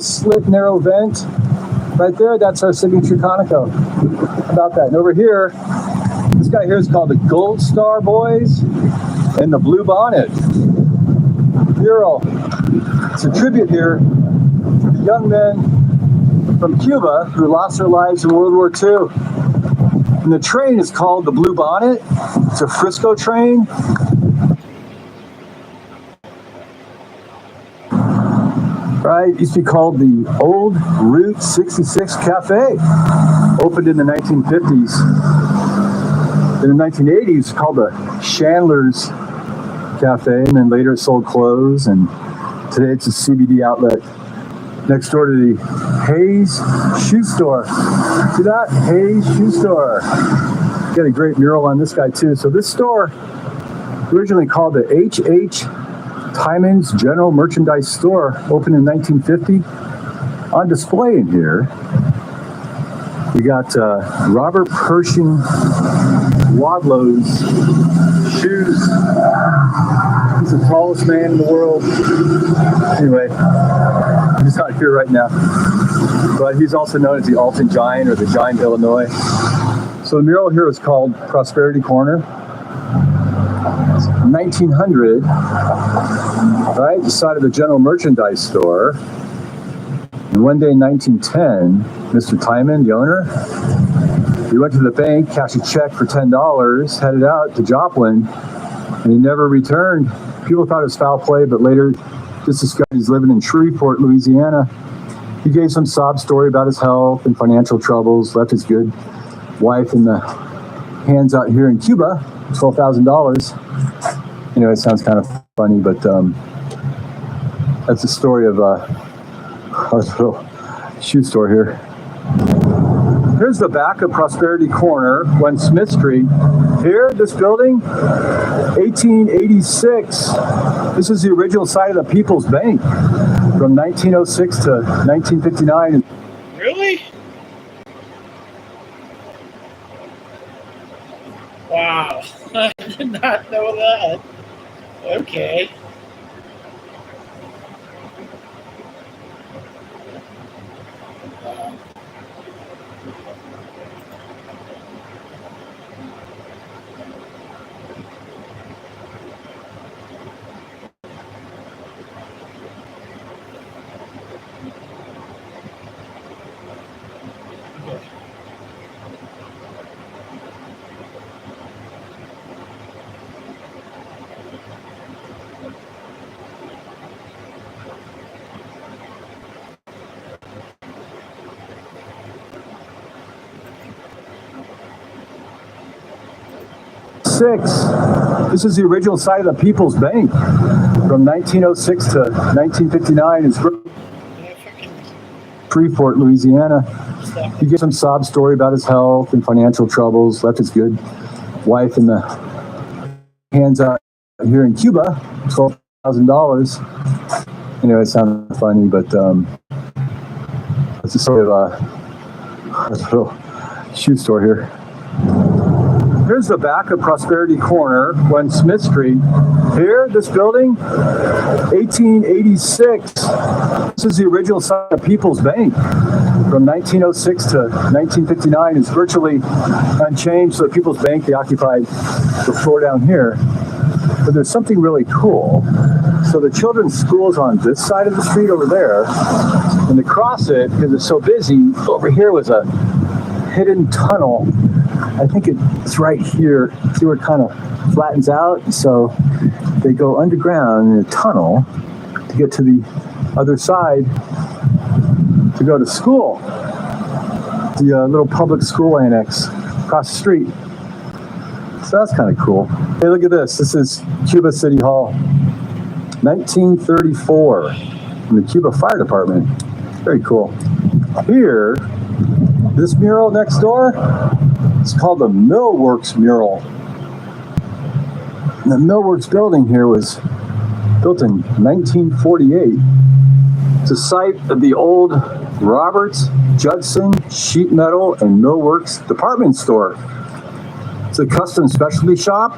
slit narrow vent right there. That's our signature Conoco. How about that? And over here, this guy here is called the Gold Star Boys and the Blue Bonnet mural. It's a tribute here to the young men from Cuba who lost their lives in World War II. And the train is called the Blue Bonnet. It's a Frisco train. Right, it used to be called the Old Route 66 Cafe. Opened in the 1950s. In the 1980s, called the Chandler's Cafe, and then later it sold clothes, and today it's a CBD outlet next door to the Hayes Shoe Store. See that? Hayes Shoe Store. Got a great mural on this guy too. So this store, originally called the H.H. Timmons General Merchandise Store, opened in 1950. On display in here, we got Robert Pershing Wadlow's shoes. He's the tallest man in the world. Anyway, he's not here right now. But he's also known as the Alton Giant or the Giant Illinois. So the mural here is called Prosperity Corner. 1900, right, the side of the General Merchandise Store. And one day in 1910, Mr. Timon, the owner, he went to the bank, cashed a check for $10, headed out to Joplin, and he never returned. People thought it was foul play, but later just discovered he's living in Shreveport, Louisiana. He gave some sob story about his health and financial troubles, left his good wife in the hands out here in Cuba, $12,000. Anyway, it sounds kind of funny, but that's the story of our little shoe store here. Here's the back of Prosperity Corner, 1 Smith Street. Here, this building, 1886. This is the original site of the People's Bank from 1906 to 1959. Really? Wow, I did not know that. Okay. This is the original site of the People's Bank from 1906 to 1959 in Shreveport, Louisiana. He gave some sob story about his health and financial troubles, left his good wife in the hands out here in Cuba, $12,000. Anyway, it sounds funny, but it's a story of a little shoe store here. Here's the back of Prosperity Corner, 1 Smith Street. Here, this building, 1886. This is the original site of People's Bank from 1906 to 1959. It's virtually unchanged. So the People's Bank, they occupied the floor down here. But there's something really cool. So the children's school is on this side of the street over there. And to cross it, because it's so busy, over here was a hidden tunnel. I think it's right here. See where it kind of flattens out? So they go underground in a tunnel to get to the other side to go to school. The little public school annex across the street. So that's kind of cool. Hey, look at this. This is Cuba City Hall. 1934 in the Cuba Fire Department. Very cool. Here, this mural next door, it's called the Millworks mural. And the Millworks building here was built in 1948. It's a site of the old Roberts Judson Sheet Metal and Millworks department store. It's a custom specialty shop